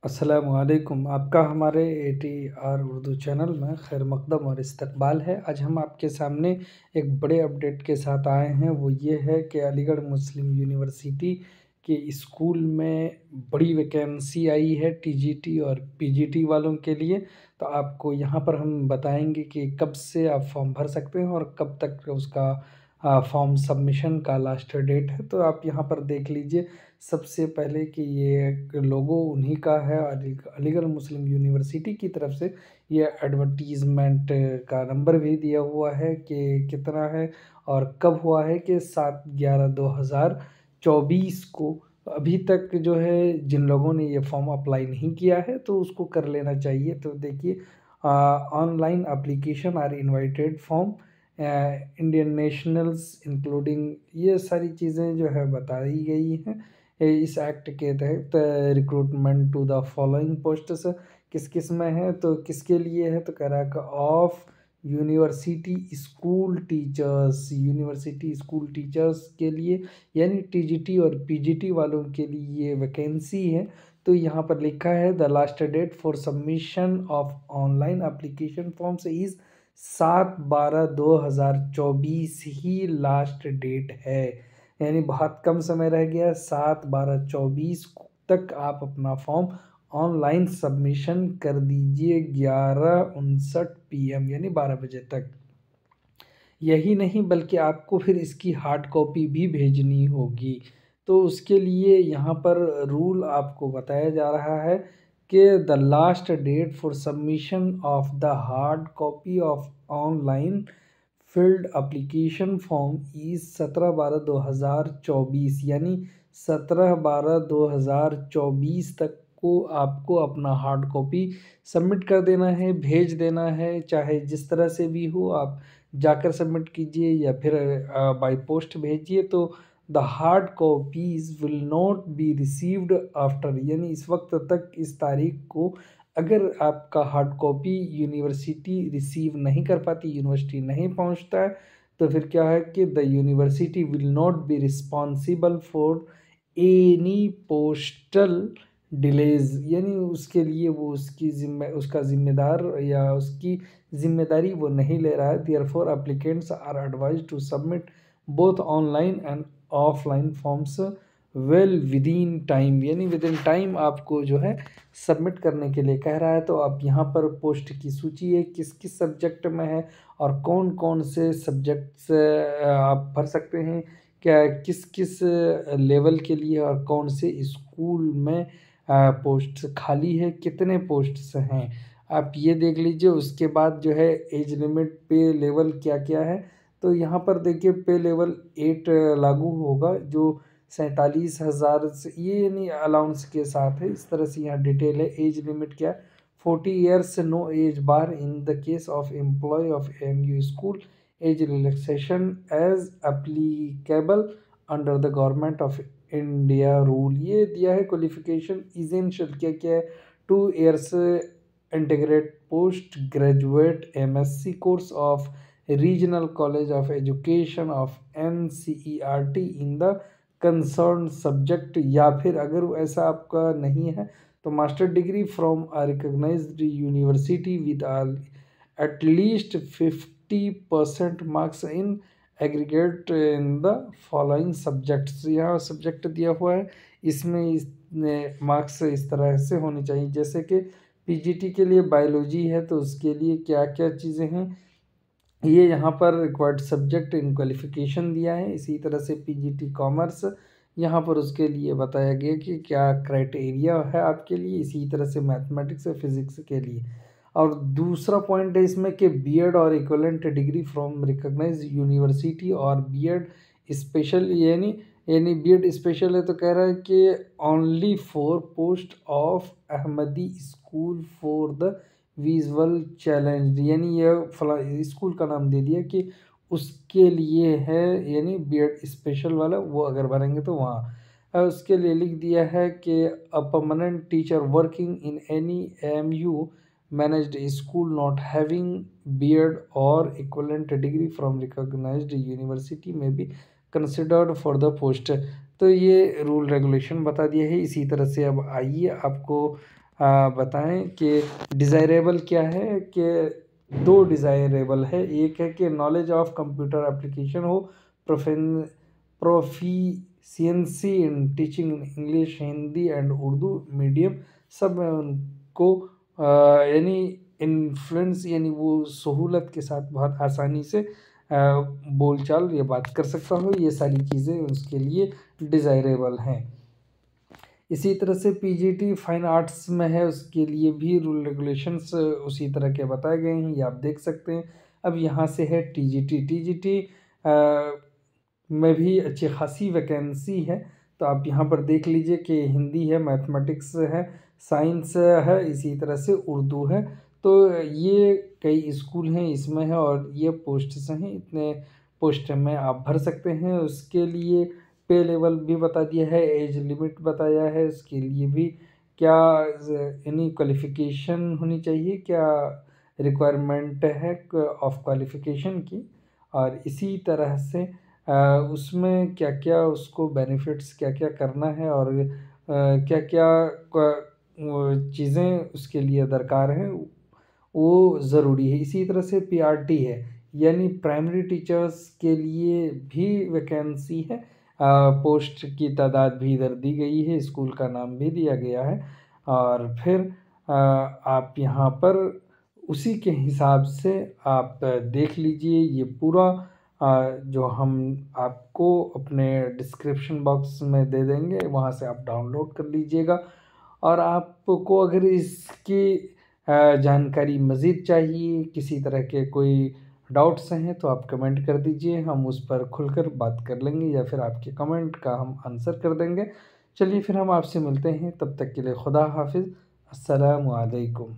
अस्सलामुअलैकुम। आपका हमारे ATR उर्दू चैनल में खैर मकदम और इस्तकबाल है। आज हम आपके सामने एक बड़े अपडेट के साथ आए हैं। वो ये है कि अलीगढ़ मुस्लिम यूनिवर्सिटी के स्कूल में बड़ी वैकेंसी आई है TGT और PGT वालों के लिए। तो आपको यहाँ पर हम बताएंगे कि कब से आप फॉर्म भर सकते हैं और कब तक उसका फॉर्म सबमिशन का लास्ट डेट है। तो आप यहाँ पर देख लीजिए। सबसे पहले कि ये लोगो उन्हीं का है, अलीगढ़ मुस्लिम यूनिवर्सिटी की तरफ से ये एडवर्टीज़मेंट का नंबर भी दिया हुआ है कि कितना है और कब हुआ है कि 7/11/2024 को। अभी तक जो है जिन लोगों ने ये फॉर्म अप्लाई नहीं किया है तो उसको कर लेना चाहिए। तो देखिए, online application are invited form Indian nationals including, ये सारी चीज़ें जो है बताई गई हैं इस एक्ट के तहत। Recruitment to the following posts किस किस में है, तो किसके लिए है, तो कह रहा है ऑफ यूनिवर्सिटी स्कूल टीचर्स के लिए, यानी TGT और PGT वालों के लिए ये वैकेंसी है। तो यहाँ पर लिखा है the last date for submission of online application forms is 7/12/2024 ही लास्ट डेट है। यानी बहुत कम समय रह गया। 7/12/24 तक आप अपना फॉर्म ऑनलाइन सबमिशन कर दीजिए 11:59 PM यानी 12 बजे तक। यही नहीं बल्कि आपको फिर इसकी हार्ड कॉपी भी भेजनी होगी। तो उसके लिए यहाँ पर रूल आपको बताया जा रहा है कि the last date for submission of the hard copy of online filled application form is 17/12/2024, यानी 17/12/2024 तक को आपको अपना हार्ड कॉपी सबमिट कर देना है, भेज देना है। चाहे जिस तरह से भी हो, आप जाकर सबमिट कीजिए या फिर बाय पोस्ट भेजिए। तो the hard copies will not be received after, यानी इस वक्त तक, इस तारीख को अगर आपका हार्ड कॉपी यूनिवर्सिटी रिसीव नहीं कर पाती, यूनिवर्सिटी नहीं पहुंचता है, तो फिर क्या है कि the university will not be responsible for any postal delays, यानी उसके लिए वो उसका जिम्मेदार या उसकी जिम्मेदारी वो नहीं ले रहा है। Therefore applicants are advised to submit both online and offline forms well within time, यानी विद इन टाइम आपको जो है सबमिट करने के लिए कह रहा है। तो आप यहाँ पर पोस्ट की सूची है किस किस सब्जेक्ट में है और कौन कौन से सब्जेक्ट्स आप भर सकते हैं, क्या किस किस लेवल के लिए और कौन से स्कूल में पोस्ट खाली है, कितने पोस्ट्स हैं, आप ये देख लीजिए। उसके बाद जो है एज लिमिट, पे लेवल क्या क्या है। तो यहाँ पर देखिए पे लेवल 8 लागू होगा जो 47,000 से, ये नहीं अलाउंस के साथ है। इस तरह से यहाँ डिटेल है। एज लिमिट क्या है, 40 years, no age bar in the case of employ of AMU school, age relaxation as applicable under the government of India rule, ये दिया है। क्वालिफिकेशन इजेंशियल क्या क्या है, 2 years integrate post graduate MSc course of regional college of education of NCERT in the concern subject, या फिर अगर ऐसा आपका नहीं है तो master degree from a recognised university with at least 50% marks in aggregate in the following subjects. यहाँ subject दिया हुआ है, इसमें मार्क्स इस तरह से होनी चाहिए। जैसे कि PGT के लिए बायोलॉजी है तो उसके लिए क्या क्या चीज़ें हैं, ये यहाँ पर रिक्वायर्ड सब्जेक्ट इन क्वालिफिकेशन दिया है। इसी तरह से PGT कॉमर्स, यहाँ पर उसके लिए बताया गया कि क्या क्राइटेरिया है आपके लिए। इसी तरह से मैथमेटिक्स और फिजिक्स के लिए। और दूसरा पॉइंट है इसमें कि बीएड और equivalent degree from recognise university और बीएड स्पेशल, यानी बीएड स्पेशल है तो कह रहा है कि only 4 post of Ahmadi school for the visual challenge, यानी ये फला स्कूल का नाम दे दिया कि उसके लिए है, यानी बीएड स्पेशल वाला वो अगर भरेंगे तो वहाँ। उसके लिए लिख दिया है कि a permanent teacher working in any AMU managed school not having B Ed और equivalent degree from recognised university may be considered for the post. तो ये रूल रेगुलेशन बता दिया है। इसी तरह से अब आइए आपको बताएं कि डिज़ायरेबल क्या है। कि 2 डिज़ायरेबल है, एक है कि नॉलेज ऑफ कंप्यूटर एप्लीकेशन हो, proficiency in teaching in English, Hindi and Urdu medium, सब में उनको यानी इन्फ्लुएंस यानी वो सहूलत के साथ बहुत आसानी से बोलचाल या बात कर सकता हो, ये सारी चीज़ें उसके लिए डिज़ायरेबल हैं। इसी तरह से पीजीटी फाइन आर्ट्स में है, उसके लिए भी रूल रेगुलेशंस उसी तरह के बताए गए हैं, ये आप देख सकते हैं। अब यहाँ से है टीजीटी में भी अच्छी खासी वैकेंसी है, तो आप यहाँ पर देख लीजिए कि हिंदी है, मैथमेटिक्स है, साइंस है, इसी तरह से उर्दू है। तो ये कई स्कूल हैं इसमें है और ये पोस्ट्स हैं, इतने पोस्ट में आप भर सकते हैं। उसके लिए पे लेवल भी बता दिया है, एज लिमिट बताया है, उसके लिए भी क्या यानी क्वालिफ़िकेशन होनी चाहिए, क्या रिक्वायरमेंट है ऑफ क्वालिफ़िकेशन की, और इसी तरह से उसमें क्या-क्या उसको बेनिफिट्स क्या-क्या करना है और क्या-क्या चीज़ें उसके लिए दरकार हैं, वो ज़रूरी है। इसी तरह से पीआरटी है, यानी प्राइमरी टीचर्स के लिए भी वैकेंसी है। पोस्ट की तादाद भी इधर दी गई है, स्कूल का नाम भी दिया गया है, और फिर आप यहाँ पर उसी के हिसाब से आप देख लीजिए। ये पूरा जो हम आपको अपने डिस्क्रिप्शन बॉक्स में दे देंगे, वहाँ से आप डाउनलोड कर लीजिएगा। और आपको अगर इसकी जानकारी मज़ीद चाहिए, किसी तरह के कोई डाउट्स हैं, तो आप कमेंट कर दीजिए, हम उस पर खुलकर बात कर लेंगे या फिर आपके कमेंट का हम आंसर कर देंगे। चलिए फिर हम आपसे मिलते हैं, तब तक के लिए खुदा हाफ़िज़। अस्सलामु अलैकुम।